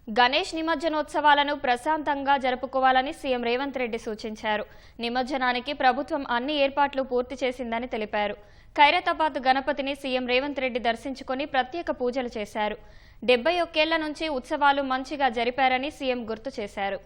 గణేష్ నిమజ్జనోత్సవాలను ప్రశాంతంగా జరుపుకోవాలని సీఎం రేవంత్ రెడ్డి సూచించారు. నిమజ్జనానికి ప్రభుత్వం అన్ని ఏర్పాట్లు పూర్తి చేసిందని తెలిపారు. ఖైరతాబాద్ గణపతిని సీఎం రేవంత్ రెడ్డి దర్శించుకొని ప్రత్యేక పూజలు చేశారు. 71 ఏళ్ల నుంచి ఉత్సవాలు మంచిగా జరిపారని సీఎం గుర్తు చేశారు.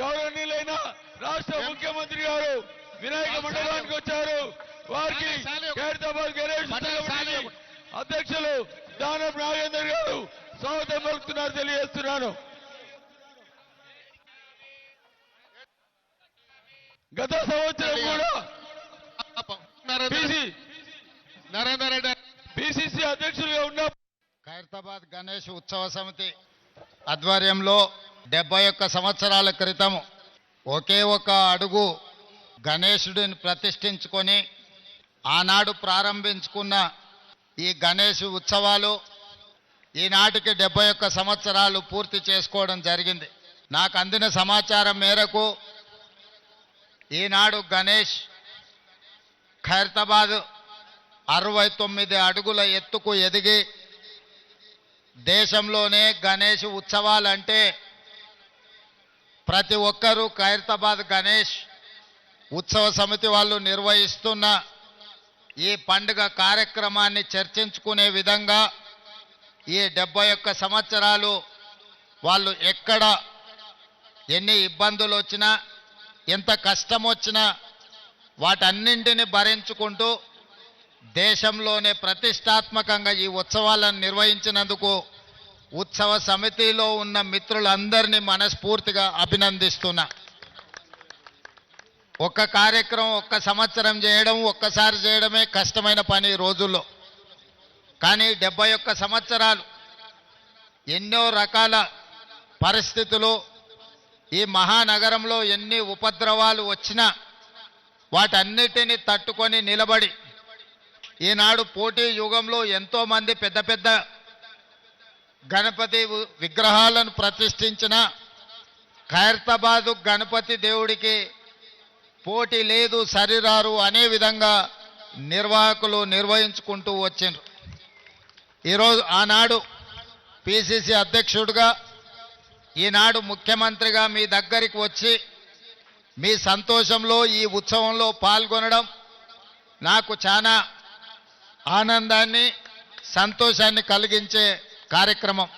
గౌరవనీయులైన రాష్ట్ర ముఖ్యమంత్రి గారు వినాయక మండపానికి వచ్చారు. వారికి ఖైరతాబాద్ గణేష్ అధ్యక్షులు దానం నాగేందర్ గారు స్వాగతం పలుకుతున్నారు తెలియజేస్తున్నాను. గత సంవత్సరం కూడా పిసిసి అధ్యక్షులుగా ఉన్న ఖైరతాబాద్ గణేష్ ఉత్సవ సమితి ఆధ్వర్యంలో 71 సంవత్సరాల క్రితం ఒకే ఒక అడుగు గణేశుడిని ప్రతిష్ఠించుకొని ఆనాడు ప్రారంభించుకున్న ఈ గణేష్ ఉత్సవాలు ఈనాటికి 71 సంవత్సరాలు పూర్తి చేసుకోవడం జరిగింది. నాకు అందిన సమాచారం మేరకు ఈనాడు గణేష్ ఖైరతాబాద్ 69 అడుగుల ఎత్తుకు ఎదిగి దేశంలోనే గణేష్ ఉత్సవాలంటే ప్రతి ఒక్కరూ ఖైరతాబాద్ గణేష్ ఉత్సవ సమితి వాళ్ళు నిర్వహిస్తున్న ఈ పండుగ కార్యక్రమాన్ని చర్చించుకునే విధంగా ఈ 71 సంవత్సరాలు వాళ్ళు ఎక్కడ ఎన్ని ఇబ్బందులు వచ్చినా ఎంత కష్టం వచ్చినా వాటన్నింటిని భరించుకుంటూ దేశంలోనే ప్రతిష్టాత్మకంగా ఈ ఉత్సవాలను నిర్వహించినందుకు ఉత్సవ సమితిలో ఉన్న మిత్రులందరినీ మనస్ఫూర్తిగా అభినందిస్తున్నా. ఒక్క కార్యక్రమం ఒక్క సంవత్సరం చేయడం ఒక్కసారి చేయడమే కష్టమైన పని ఈ రోజుల్లో. కానీ 71 సంవత్సరాలు ఎన్నో రకాల పరిస్థితులు ఈ మహానగరంలో ఎన్ని ఉపద్రవాలు వచ్చినా వాటన్నిటిని తట్టుకొని నిలబడి ఈనాడు పోటీ యుగంలో ఎంతోమంది పెద్ద పెద్ద గణపతి విగ్రహాలను ప్రతిష్ఠించిన ఖైరతాబాదు గణపతి దేవుడికి పోటీ లేదు సరిరారు అనే విధంగా నిర్వాహకులు నిర్వహించుకుంటూ వచ్చిండ్రు. ఈరోజు ఆనాడు పిసిసి అధ్యక్షుడిగా ఈనాడు ముఖ్యమంత్రిగా మీ దగ్గరికి వచ్చి మీ సంతోషంలో ఈ ఉత్సవంలో పాల్గొనడం నాకు చాలా ఆనందాన్ని సంతోషాన్ని కలిగించే కార్యక్రమం.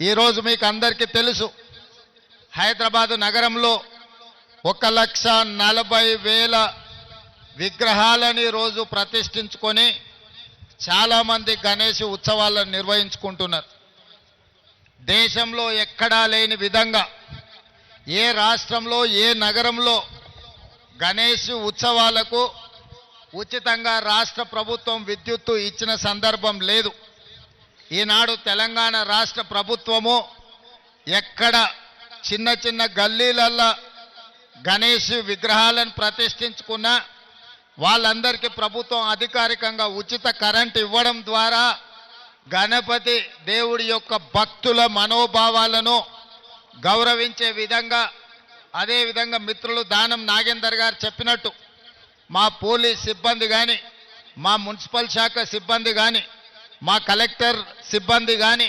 ఈరోజు మీకు అందరికీ తెలుసు, హైదరాబాదు నగరంలో 1,40,000 విగ్రహాలని రోజు ప్రతిష్ఠించుకొని చాలామంది గణేష్ ఉత్సవాలను నిర్వహించుకుంటున్నారు. దేశంలో ఎక్కడా లేని విధంగా ఏ రాష్ట్రంలో ఏ నగరంలో గణేష్ ఉత్సవాలకు ఉచితంగా రాష్ట్ర ప్రభుత్వం విద్యుత్తు ఇచ్చిన సందర్భం లేదు. ఈనాడు తెలంగాణ రాష్ట్ర ప్రభుత్వము ఎక్కడ చిన్న చిన్న గల్లీలల్లో గణేష్ విగ్రహాలను ప్రతిష్ఠించుకున్నా వాళ్ళందరికీ ప్రభుత్వం అధికారికంగా ఉచిత కరెంట్ ఇవ్వడం ద్వారా గణపతి దేవుడి యొక్క భక్తుల మనోభావాలను గౌరవించే విధంగా, అదేవిధంగా మిత్రులు దానం నాగేందర్ గారు చెప్పినట్టు మా పోలీస్ సిబ్బంది కానీ, మా మున్సిపల్ శాఖ సిబ్బంది కానీ, మా కలెక్టర్ సిబ్బంది కానీ,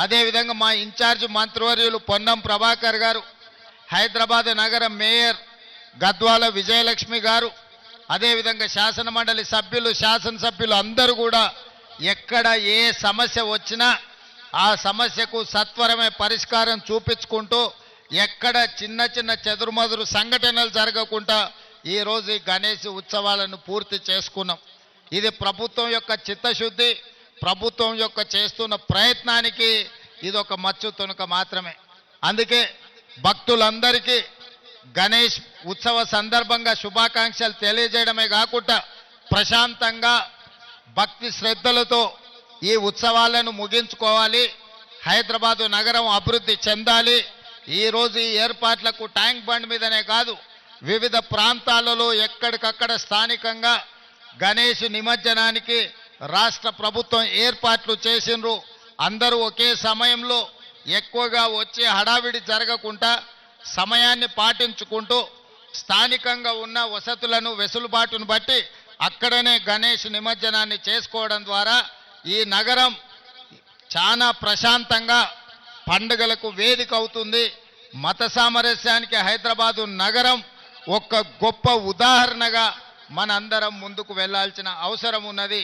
అదేవిధంగా మా ఇన్ఛార్జ్ మంత్రివర్యులు పొన్నం ప్రభాకర్ గారు, హైదరాబాద్ నగర మేయర్ గద్వాల విజయలక్ష్మి గారు, అదేవిధంగా శాసన మండలి సభ్యులు శాసనసభ్యులు అందరూ కూడా ఎక్కడ ఏ సమస్య వచ్చినా ఆ సమస్యకు సత్వరమే పరిష్కారం చూపించుకుంటూ ఎక్కడ చిన్న చిన్న చెదురుమదురు సంఘటనలు జరగకుండా ఈరోజు ఈ గణేష్ ఉత్సవాలను పూర్తి చేసుకున్నాం. ఇది ప్రభుత్వం యొక్క చిత్తశుద్ధి, ప్రభుత్వం యొక్క చేస్తున్న ప్రయత్నానికి ఇది ఒక మచ్చు తునక మాత్రమే. అందుకే భక్తులందరికీ గణేష్ ఉత్సవ సందర్భంగా శుభాకాంక్షలు తెలియజేయడమే కాకుండా ప్రశాంతంగా భక్తి శ్రద్ధలతో ఈ ఉత్సవాలను ముగించుకోవాలి, హైదరాబాదు నగరం అభివృద్ధి చెందాలి. ఈరోజు ఈ ఏర్పాట్లకు ట్యాంక్ బండ్ మీదనే కాదు వివిధ ప్రాంతాలలో ఎక్కడికక్కడ స్థానికంగా గణేష్ నిమజ్జనానికి రాష్ట్ర ప్రభుత్వం ఏర్పాట్లు చేసిండ్రు. అందరూ ఒకే సమయంలో ఎక్కువగా వచ్చి హడావిడి జరగకుండా సమయాన్ని పాటించుకుంటూ స్థానికంగా ఉన్న వసతులను వెసులుబాటును బట్టి అక్కడనే గణేష్ నిమజ్జనాన్ని చేసుకోవడం ద్వారా ఈ నగరం చాలా ప్రశాంతంగా పండుగలకు వేదిక అవుతుంది. మత సామరస్యానికి హైదరాబాదు నగరం ఒక గొప్ప ఉదాహరణగా మనందరం ముందుకు వెళ్ళాల్సిన అవసరం ఉన్నది.